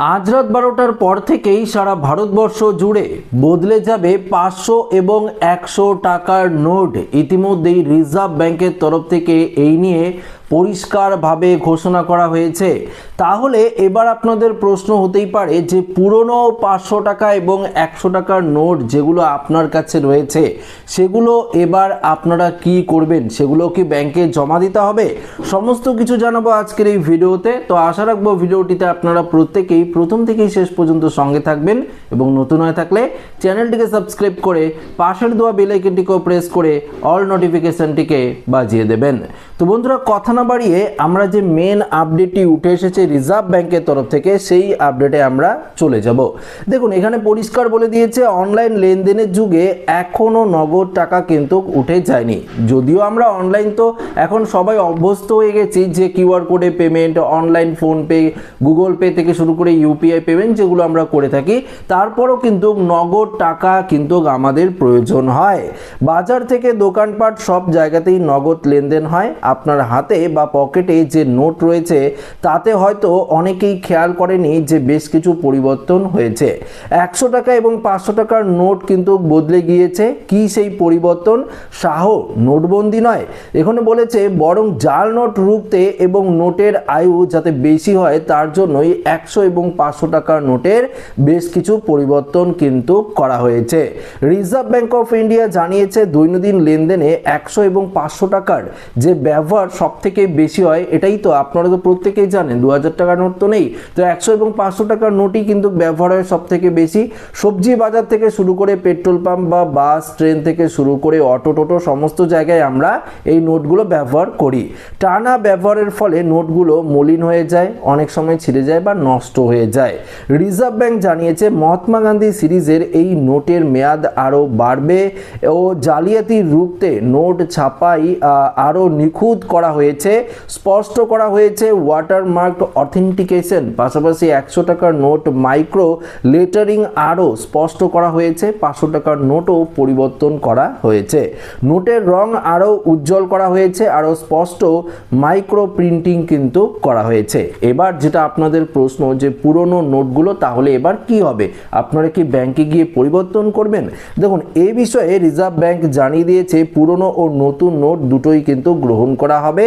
আজ রাত 12টার পর থেকেই সারা ভারতবর্ষ জুড়ে বদলে যাবে 500 এবং 100 টাকার নোট। ইতিমধ্যেই রিজার্ভ ব্যাংকের তরফ থেকে এই নিয়ে পরিষ্কারভাবে ঘোষণা করা হয়েছে। তাহলে এবার আপনাদের প্রশ্ন হতেই পারে যে পুরনো 500 টাকা এবং 100 টাকার নোট যেগুলো আপনার কাছে রয়েছে সেগুলো এবার আপনারা কি করবেন, সেগুলো কি ব্যাংকে জমা দিতে হবে? সমস্ত কিছু জানাবো আজকের এই ভিডিওতে। তো আশা রাখবো ভিডিওটিতে আপনারা প্রত্যেকেই প্রথম থেকেই শেষ পর্যন্ত সঙ্গে থাকবেন এবং নতুন হয়ে থাকলে চ্যানেলটিকে সাবস্ক্রাইব করে পাশের দেওয়া বেল আইকনটিকেও প্রেস করে অল নোটিফিকেশনটিকে বাজিয়ে দেবেন। তো বন্ধুরা, কথা না বাড়িয়ে আমরা যে মেন আপডেটটি উঠে এসেছে রিজার্ভ ব্যাংকের তরফ থেকে সেই আপডেটে আমরা চলে যাব। দেখুন, এখানে পরিষ্কার বলে দিয়েছে অনলাইন লেনদেনের যুগে এখনো নগদ টাকা কিন্তু উঠে যায়নি। যদিও আমরা অনলাইন তো এখন সবাই অভ্যস্ত হয়ে গেছি যে কিউআর কোডে payment, online PhonePe, Google pay থেকে শুরু করে ইউপিআই পেমেন্ট যেগুলো আমরা করে থাকি, তারপরও কিন্তু নগদ টাকা কিন্তু আমাদের প্রয়োজন হয়। বাজার থেকে দোকানপাট সব জায়গাতেই নগদ লেনদেন হয়। আপনার হাতে বা পকেটে যে নোট রয়েছে তাতে হয়তো অনেকেই খেয়াল করেনি যে বেশ কিছু পরিবর্তন হয়েছে। 100 টাকা এবং 500 টাকার নোট কিন্তু বদলে গিয়েছে। কি সেই পরিবর্তন? নোটবন্দি নয়, এখানে বলেছে বরং জাল নোট রুখতে এবং নোটের আয়ু যাতে বেশি হয় তার জন্যই 100 এবং 500 টাকার নোটের বেশ কিছু পরিবর্তন কিন্তু করা হয়েছে। রিজার্ভ ব্যাংক অফ ইন্ডিয়া জানিয়েছে দৈনন্দিন লেনদেনে 100 এবং 500 টাকার যে ব্যবহার সব থেকে বেশি হয়, এটাই তো আপনারা তো প্রত্যেকেই জানেন। 2000 টাকার নোট তো নেই, তো 100 এবং 500 টাকার নোটই কিন্তু ব্যবহার হয় সব থেকে বেশি। সবজি বাজার থেকে শুরু করে পেট্রোল পাম্প বা বাস, ট্রেন থেকে শুরু করে অটো টোটো সমস্ত জায়গায় আমরা এই নোটগুলো ব্যবহার করি। টানা ব্যবহারের ফলে নোটগুলো মলিন হয়ে যায়, অনেক সময় ছিঁড়ে যায় বা নষ্ট হয়ে যায়। রিজার্ভ ব্যাংক জানিয়েছে মহাত্মা গান্ধী সিরিজের এই নোটের মেয়াদ আরও বাড়বে ও জালিয়াতি রুখতে নোট ছাপাই আরও নিখুঁত করা হয়েছে, স্পষ্ট করা হয়েছে ওয়াটারমার্ক অথেন্টিকেশন। পাশাপাশি 100 টাকার নোট মাইক্রো লেটারিং আরও স্পষ্ট করা হয়েছে। 500 টাকার নোটও পরিবর্তন করা হয়েছে। নোটের রং আরও উজ্জ্বল করা হয়েছে, আরও স্পষ্ট মাইক্রো প্রিন্টিং কিন্তু করা হয়েছে। এবার যেটা আপনাদের প্রশ্ন যে পুরনো নোটগুলো তাহলে এবার কি হবে? আপনারা কি ব্যাংকে গিয়ে পরিবর্তন করবেন? দেখুন, এই বিষয়ে রিজার্ভ ব্যাংক জানিয়ে দিয়েছে পুরনো ও নতুন নোট দুটোই কিন্তু গ্রহণ করা হবে।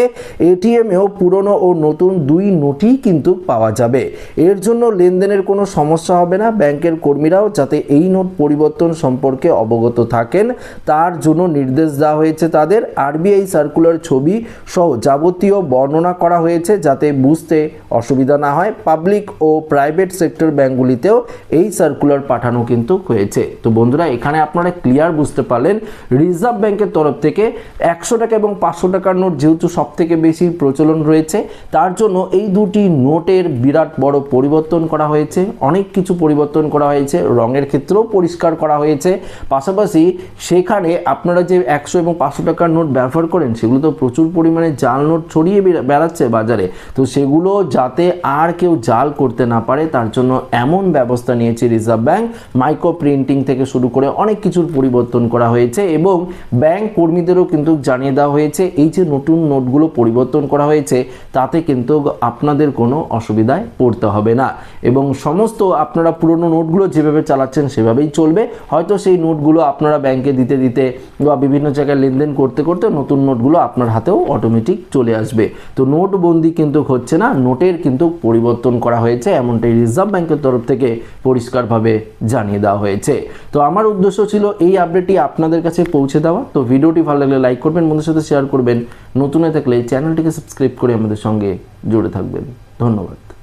এটিএমেও পুরনো ও নতুন দুই নোটই কিন্তু পাওয়া যাবে। এর জন্য লেনদেনের কোনো সমস্যা হবে না। ব্যাংকের কর্মীরাও যাতে এই নোট পরিবর্তন সম্পর্কে অবগত থাকেন তার জন্য নির্দেশ দেওয়া হয়েছে তাদের। আরবিআই সার্কুলার ছবি সহ যাবতীয় বর্ণনা করা হয়েছে যাতে বুঝতে অসুবিধা না হয়। পাবলিক ও প্রাইভেট সেক্টর ব্যাংকগুলিতেও এই সার্কুলার পাঠানো কিন্তু হয়েছে। তো বন্ধুরা, এখানে আপনারা ক্লিয়ার বুঝতে পারলেন রিজার্ভ ব্যাংকের তরফ থেকে 100 টাকা এবং 500 টাকার নোট যেহেতু সব থেকে বেশি প্রচলন রয়েছে তার জন্য এই দুটি নোটের বিরাট বড় পরিবর্তন করা হয়েছে। অনেক কিছু পরিবর্তন করা হয়েছে, রঙের ক্ষেত্রেও পরিষ্কার করা হয়েছে। পাশাপাশি সেখানে আপনারা যে 100 এবং 500 টাকার নোট ব্যবহার করেন সেগুলো তো প্রচুর পরিমাণে জাল নোট ছড়িয়ে বেড়াচ্ছে বাজারে, তো সেগুলো যাতে আর কেউ জাল করতে না পারে তার জন্য এমন ব্যবস্থা নিয়েছে রিজার্ভ ব্যাংক। মাইক্রো প্রিন্টিং থেকে শুরু করে অনেক কিছুর পরিবর্তন করা হয়েছে এবং ব্যাংক কর্মীদেরও কিন্তু জানিয়ে দেওয়া হয়েছে এই যে নতুন নোটগুলো পরিবর্তন করা হয়েছে তাতে কিন্তু আপনাদের কোনো অসুবিধায় পড়তে হবে না এবং সমস্ত আপনারা পুরনো নোটগুলো যেভাবে চালাচ্ছেন সেভাবেই চলবে। হয়তো সেই নোটগুলো আপনারা ব্যাংকে দিতে দিতে বা বিভিন্ন জায়গায় লেনদেন করতে করতে নতুন নোটগুলো আপনার হাতেও অটোমেটিক চলে আসবে। তো নোটবন্দি কিন্তু হচ্ছে না, নোটের কিন্তু পরিবর্তন করা হয়েছে, এমনটাই রিজার্ভ ব্যাংকের তরফ থেকে পরিষ্কারভাবে জানিয়ে দেওয়া হয়েছে। তো আমার উদ্দেশ্য ছিল এই আপডেটটি আপনাদের কাছে পৌঁছে দেওয়া। তো ভিডিওটি ভালো লাগলে লাইক করবেন, বন্ধুদের সাথে শেয়ার করবেন, নতুন হয়ে থাকলে চ্যানেলটিকে সাবস্ক্রাইব করে আমাদের সঙ্গে জুড়ে থাকবেন। ধন্যবাদ।